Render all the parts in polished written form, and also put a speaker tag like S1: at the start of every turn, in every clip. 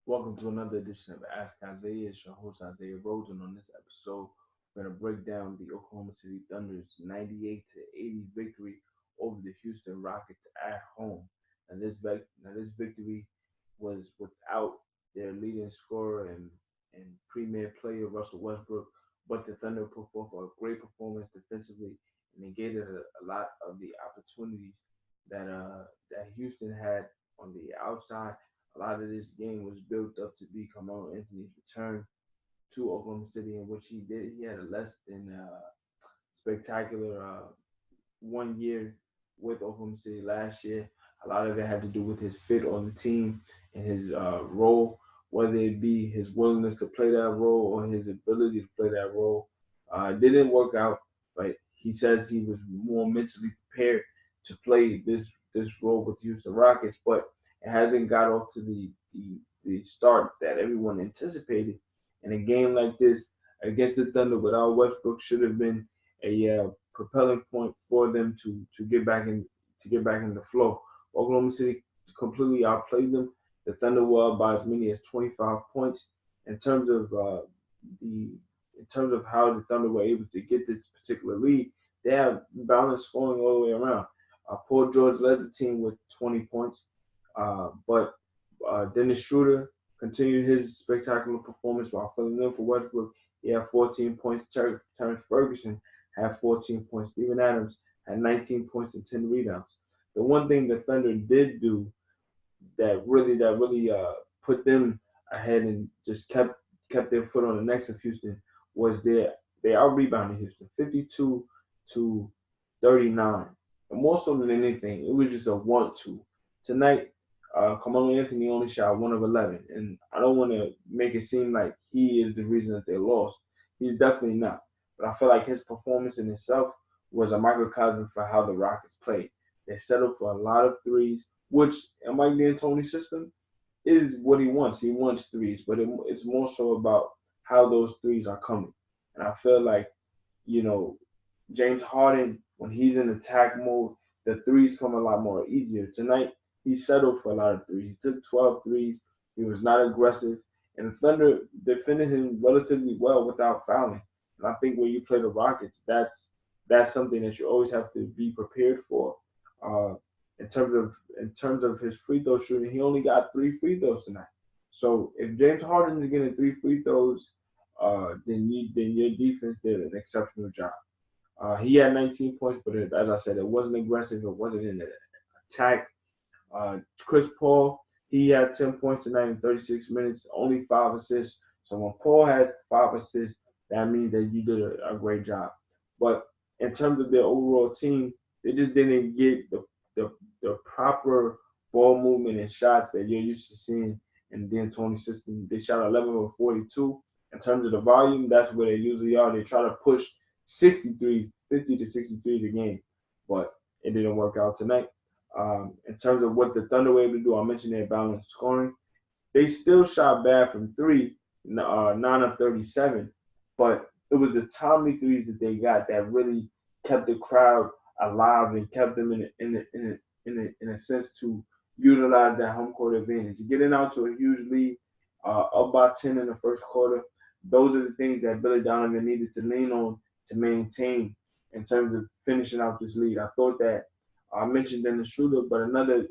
S1: Welcome to another edition of Ask Isaiah. It's your host Isaiah Rhodes, and on this episode, we're going to break down the Oklahoma City Thunder's 98-80 victory over the Houston Rockets at home. Now this victory was without their leading scorer and premier player Russell Westbrook, but the Thunder put forth a great performance defensively and negated a lot of the opportunities that Houston had on the outside. A lot of this game was built up to be Carmelo Anthony's return to Oklahoma City, in which he did. He had a less than spectacular 1 year with Oklahoma City last year. A lot of it had to do with his fit on the team and his role, whether it be his willingness to play that role or his ability to play that role. It didn't work out, but he says he was more mentally prepared to play this role with the Houston Rockets, but it hasn't got off to the start that everyone anticipated. And a game like this against the Thunder without Westbrook should have been a propelling point for them to get back in the flow. Oklahoma City completely outplayed them. The Thunder were up by as many as 25 points. In terms of the in terms of how the Thunder were able to get this particular lead, they have balanced scoring all the way around. Paul George led the team with 20 points, but Dennis Schroeder continued his spectacular performance while filling in for Westbrook. He had 14 points. Terrence Ferguson had 14 points. Steven Adams had 19 points and 10 rebounds. The one thing the Thunder did do that really put them ahead and just kept their foot on the necks of Houston was they out rebounded Houston 52-39. And more so than anything, it was just a 1-2. Tonight, Carmelo Anthony only shot 1 of 11, and I don't want to make it seem like he is the reason that they lost. He's definitely not. But I feel like his performance in itself was a microcosm for how the Rockets played. They settled for a lot of threes, which in Mike D'Antoni's system is what he wants. He wants threes, but it's more so about how those threes are coming. And I feel like, you know, James Harden, when he's in attack mode, the threes come a lot more easier. Tonight, he settled for a lot of threes. He took 12 threes. He was not aggressive. And the Thunder defended him relatively well without fouling. And I think when you play the Rockets, that's something that you always have to be prepared for. Uh, in terms of his free throw shooting, he only got 3 free throws tonight. So if James Harden is getting 3 free throws, then your defense did an exceptional job. He had 19 points, but as I said, it wasn't aggressive. It wasn't in an attack. Chris Paul, he had 10 points tonight in 36 minutes, only 5 assists. So when Paul has 5 assists, that means that you did a great job. But in terms of their overall team, they just didn't get the proper ball movement and shots that you're used to seeing in the D'Antoni system. They shot 11 of 42. In terms of the volume, that's where they usually are. They try to push 63, 50 to 63 a game, but it didn't work out tonight. In terms of what the Thunder were able to do, I mentioned their balanced scoring. They still shot bad from three, 9 of 37, but it was the timely threes that they got that really kept the crowd alive and kept them in a sense to utilize that home court advantage. Getting out to a huge lead, up by 10 in the first quarter, those are the things that Billy Donovan needed to lean on to maintain in terms of finishing out this lead. I thought that I mentioned Dennis Schroeder, but another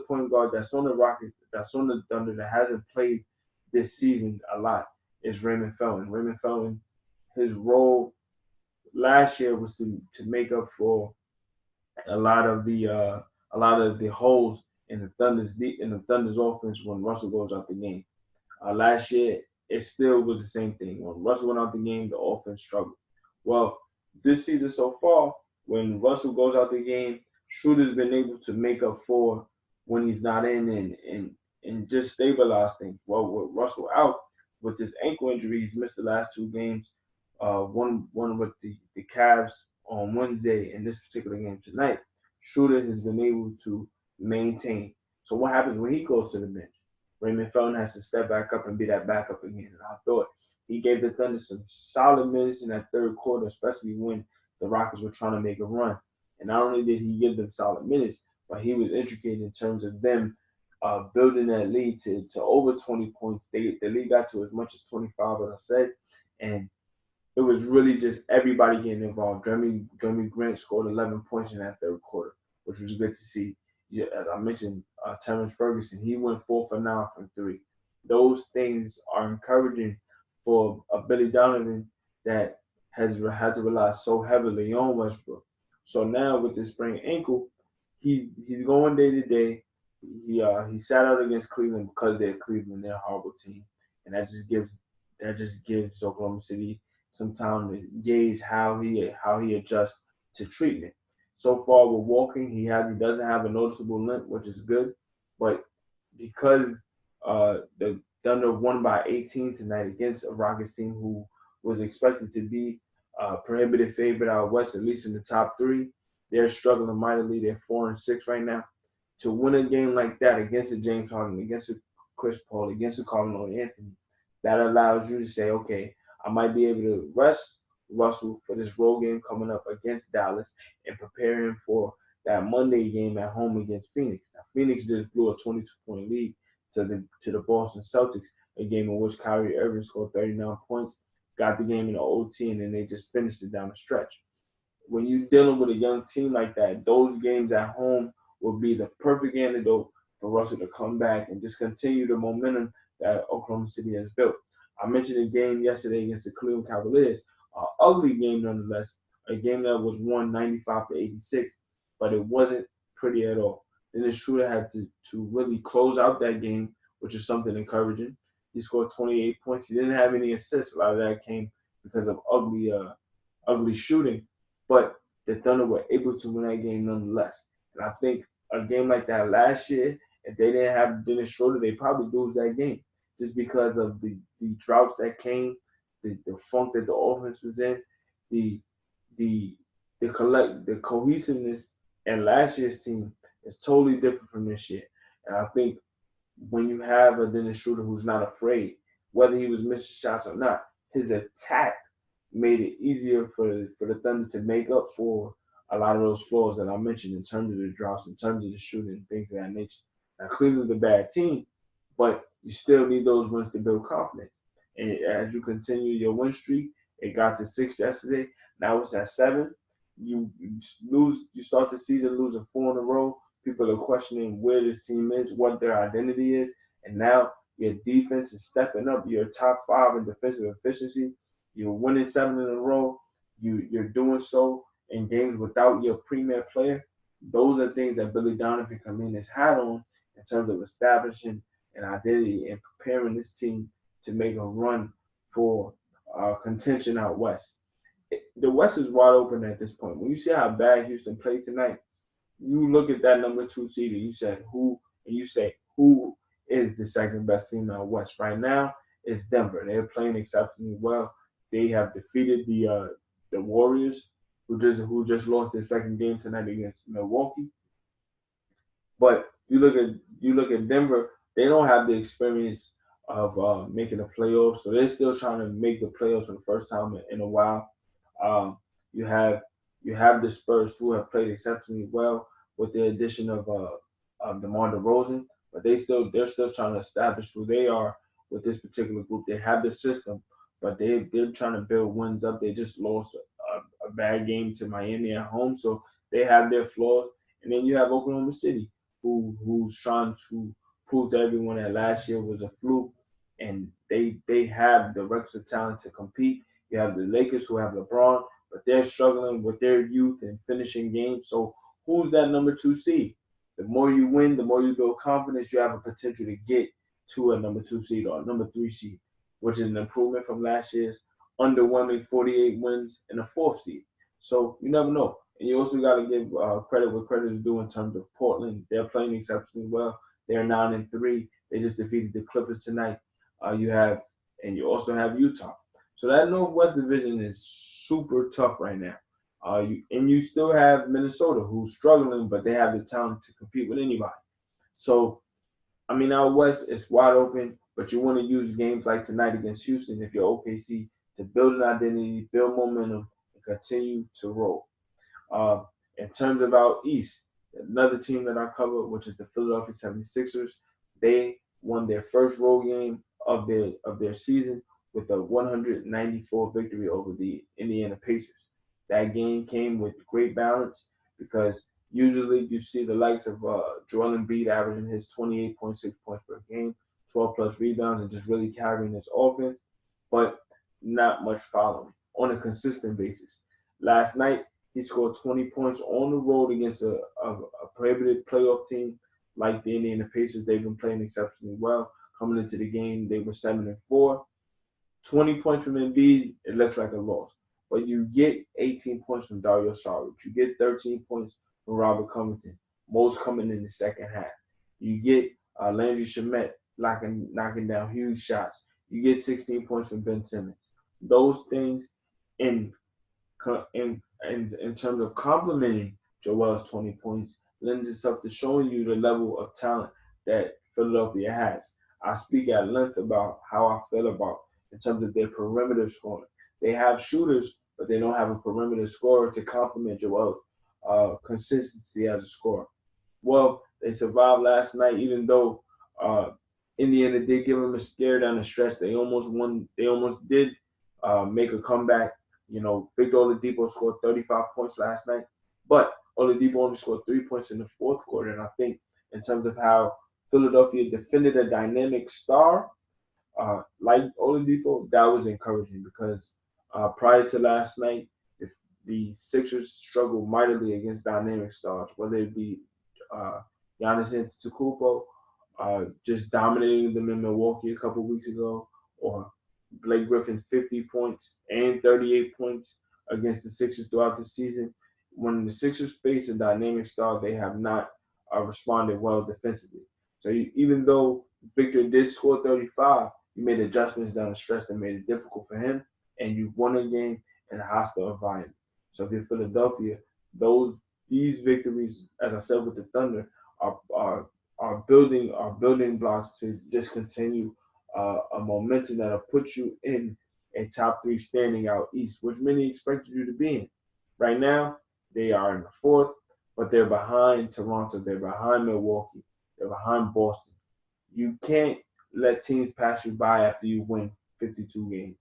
S1: point guard that's on the Rockets, that's on the Thunder that hasn't played this season a lot is Raymond Felton. Raymond Felton, his role last year was to make up for a lot of the holes in the Thunder's offense when Russell goes out the game. Last year, it still was the same thing. When Russell went out the game, the offense struggled. Well, this season so far, when Russell goes out the game, Schroeder's been able to make up for when he's not in and just stabilize things. Well, with Russell out with this ankle injury, he's missed the last 2 games. One with the Cavs on Wednesday and this particular game tonight. Schroeder has been able to maintain. So what happens when he goes to the bench? Raymond Felton has to step back up and be that backup again. And I thought he gave the Thunder some solid minutes in that third quarter, especially when the Rockets were trying to make a run. And not only did he give them solid minutes, but he was intricate in terms of them building that lead to over 20 points. The lead got to as much as 25, as I said, and it was really just everybody getting involved. Jeremy Grant scored 11 points in that third quarter, which was good to see. Yeah, as I mentioned, Terrence Ferguson, he went 4 for 9 from three. Those things are encouraging for a Billy Donovan that has had to rely so heavily on Westbrook. So now with this sprained ankle, he's going day to day. He sat out against Cleveland because they're Cleveland, they're a horrible team, and that just gives Oklahoma City some time to gauge how he adjusts to treatment. So far with walking, he doesn't have a noticeable limp, which is good, but because the Thunder won by 18 tonight against a Rockets team who was expected to be a prohibitive favorite out west, at least in the top three, they're struggling mightily. They're 4-6 right now. To win a game like that against a James Harden, against a Chris Paul, against a Carmelo Anthony, that allows you to say, okay, I might be able to rest Russell for this road game coming up against Dallas and prepare him for that Monday game at home against Phoenix. Now, Phoenix just blew a 22-point lead to the Boston Celtics, a game in which Kyrie Irving scored 39 points, got the game in the OT, and then they just finished it down the stretch. When you're dealing with a young team like that, those games at home will be the perfect antidote for Russell to come back and just continue the momentum that Oklahoma City has built. I mentioned a game yesterday against the Cleveland Cavaliers, an ugly game nonetheless, a game that was won 95 to 86, but it wasn't pretty at all. Dennis Schroeder had to really close out that game, which is something encouraging. He scored 28 points. He didn't have any assists. A lot of that came because of ugly shooting, but the Thunder were able to win that game nonetheless. And I think a game like that last year, if they didn't have Dennis Schroeder, they probably lose that game just because of the droughts that came, the funk that the offense was in, the the the cohesiveness in last year's team is totally different from this year. And I think when you have a Dennis Schroeder who's not afraid, whether he was missing shots or not, his attack made it easier for the Thunder to make up for a lot of those flaws that I mentioned in terms of the drops, in terms of the shooting, things of that nature. Now Cleveland's a bad team, but you still need those wins to build confidence. And as you continue your win streak, it got to 6 yesterday. Now it's at 7. You start the season losing 4 in a row. People are questioning where this team is, what their identity is, and now your defense is stepping up. You're top 5 in defensive efficiency. You're winning 7 in a row. You're doing so in games without your premier player. Those are things that Billy Donovan come in his hat on in terms of establishing an identity and preparing this team to make a run for contention out west. The West is wide open at this point. When you see how bad Houston played tonight, you look at that number 2 seed and you say who is the second best team out west right now? It's Denver. They're playing exceptionally well. They have defeated the Warriors, who just lost their second game tonight against Milwaukee. But you look at Denver, they don't have the experience of making the playoffs, so they're still trying to make the playoffs for the first time in a while. Um, you have you have the Spurs who have played exceptionally well with the addition of DeMar DeRozan, but they're still trying to establish who they are with this particular group. They have the system, but they're trying to build wins up. They just lost a bad game to Miami at home, so they have their flaws. And then you have Oklahoma City, who's trying to prove to everyone that last year was a fluke, and they have the requisite talent to compete. You have the Lakers who have LeBron, but they're struggling with their youth and finishing games. So who's that number 2 seed? The more you win, the more you build confidence. You have a potential to get to a number 2 seed or a number 3 seed, which is an improvement from last year's underwhelming 48 wins and a fourth seed. So you never know. And you also got to give credit where credit is due in terms of Portland. They're playing exceptionally well. They're 9-3. They just defeated the Clippers tonight. You have, and you also have Utah. So that Northwest division is super tough right now. And you still have Minnesota, who's struggling, but they have the talent to compete with anybody. So I mean, out west is wide open, but you want to use games like tonight against Houston if you're OKC to build an identity, build momentum, and continue to roll. In terms of our East, another team that I cover, which is the Philadelphia 76ers, They won their first road game of their season with a 194 victory over the Indiana Pacers. That game came with great balance because usually you see the likes of Joel Embiid averaging his 28.6 points per game, 12 plus rebounds, and just really carrying his offense, but not much following on a consistent basis. Last night, he scored 20 points on the road against a prohibited playoff team like the Indiana Pacers. They've been playing exceptionally well. Coming into the game, they were 7-4. 20 points from Embiid, it looks like a loss. But you get 18 points from Dario Saric. You get 13 points from Robert Covington. Most coming in the second half. You get Landry Shamet knocking down huge shots. You get 16 points from Ben Simmons. Those things in in terms of complementing Joel's 20 points lends itself to showing you the level of talent that Philadelphia has. I speak at length about how I feel about in terms of their perimeter scoring. They have shooters, but they don't have a perimeter scorer to complement Joel's consistency as a scorer. Well, they survived last night, even though uh, Indiana did give them a scare down the stretch. They almost won. They almost did make a comeback. Victor Oladipo scored 35 points last night, but Oladipo only scored 3 points in the fourth quarter. And I think in terms of how Philadelphia defended a dynamic star like Oladipo, that was encouraging because prior to last night, the Sixers struggled mightily against dynamic stars, whether it be uh, Giannis Antetokounmpo just dominating them in Milwaukee a couple weeks ago, or Blake Griffin's 50 points and 38 points against the Sixers throughout the season. When the Sixers face a dynamic star, they have not responded well defensively. So even though Victor did score 35, you made adjustments down the stretch that made it difficult for him, and you won a game in a hostile environment. So if you're Philadelphia, these victories, as I said with the Thunder, are building blocks to just continue a momentum that'll put you in a top three standing out east, which many expected you to be in. Right now, they are in the fourth, but they're behind Toronto, they're behind Milwaukee, they're behind Boston. You can't let teams pass you by after you win 52 games.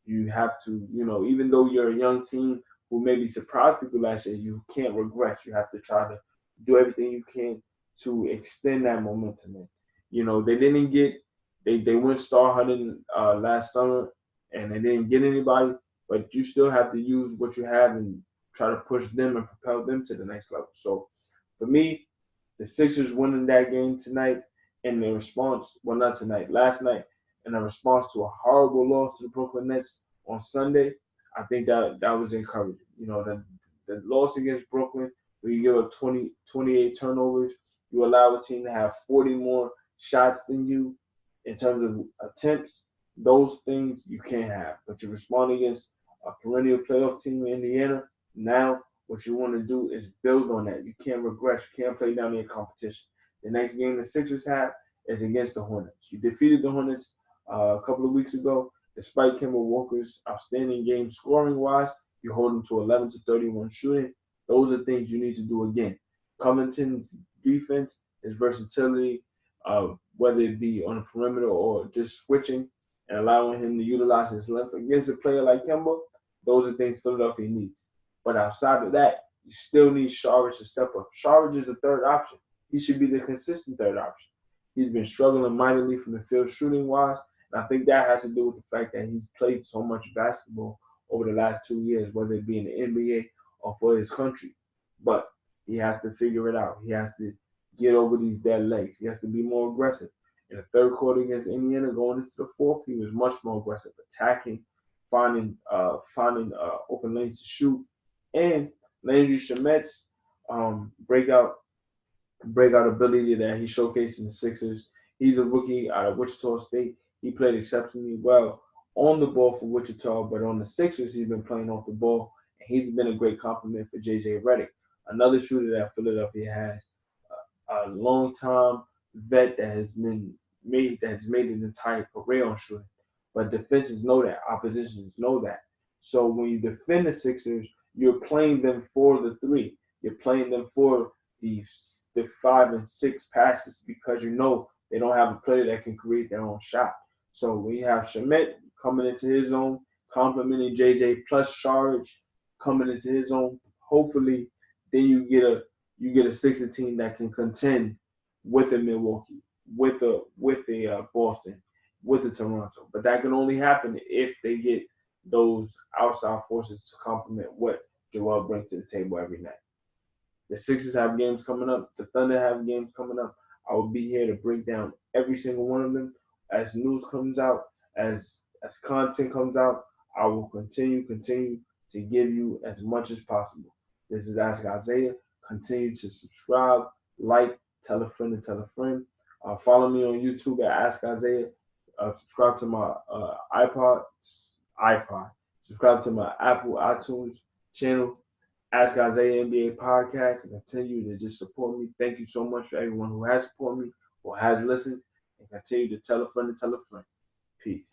S1: You have to, even though you're a young team who maybe surprised people last year, you can't regress. You have to try to do everything you can to extend that momentum. And, they didn't get, they went star hunting last summer and they didn't get anybody, but you still have to use what you have and try to push them and propel them to the next level. So for me, the Sixers winning that game tonight in the response, well, not tonight, last night, in a response to a horrible loss to the Brooklyn Nets on Sunday, I think that was encouraging. The loss against Brooklyn, where you give up 28 turnovers, you allow a team to have 40 more shots than you in terms of attempts. Those things you can't have. But you respond against a perennial playoff team in Indiana. Now, what you want to do is build on that. You can't regress. You can't play down your competition. The next game the Sixers have is against the Hornets. You defeated the Hornets a couple of weeks ago. Despite Kemba Walker's outstanding game scoring wise, you hold him to 11 to 31 shooting. Those are things you need to do again. Covington's defense, his versatility, whether it be on the perimeter or just switching and allowing him to utilize his length against a player like Kemba, those are things Philadelphia needs. But outside of that, you still need Sharage to step up. Sharage is the third option. He should be the consistent third option. He's been struggling mightily from the field shooting wise, and I think that has to do with the fact that he's played so much basketball over the last 2 years, whether it be in the NBA or for his country. But he has to figure it out. He has to get over these dead legs. He has to be more aggressive. In the third quarter against Indiana, going into the fourth, he was much more aggressive, attacking, finding open lanes to shoot, and Landry Shamet's breakout ability that he showcased in the Sixers. He's a rookie out of Wichita State. He played exceptionally well on the ball for Wichita, but on the Sixers, he's been playing off the ball, and he's been a great compliment for J.J. Redick, another shooter that Philadelphia has, a long time vet that has made his entire career on shooting. But defenses know that, oppositions know that. So when you defend the Sixers, you're playing them for the three. You're playing them for the 5 and 6 passes because you know They don't have a player that can create their own shot. So when you have Shemet coming into his own, complimenting JJ plus Sharge coming into his own, hopefully then you get a Sixers team that can contend with a Milwaukee, with a Boston, with the Toronto. But that can only happen if they get those outside forces to complement what Joel brings to the table every night. The Sixers have games coming up. The Thunder have games coming up. I will be here to break down every single one of them. As news comes out, as content comes out, I will continue to give you as much as possible. This is Ask Isaiah. Continue to subscribe, like, tell a friend to tell a friend. Follow me on YouTube at Ask Isaiah. Subscribe to my iPod. Subscribe to my Apple iTunes channel. Ask Isaiah NBA podcast and continue to just support me. Thank you so much for everyone who has supported me or has listened, and continue to tell a friend to tell a friend. Peace.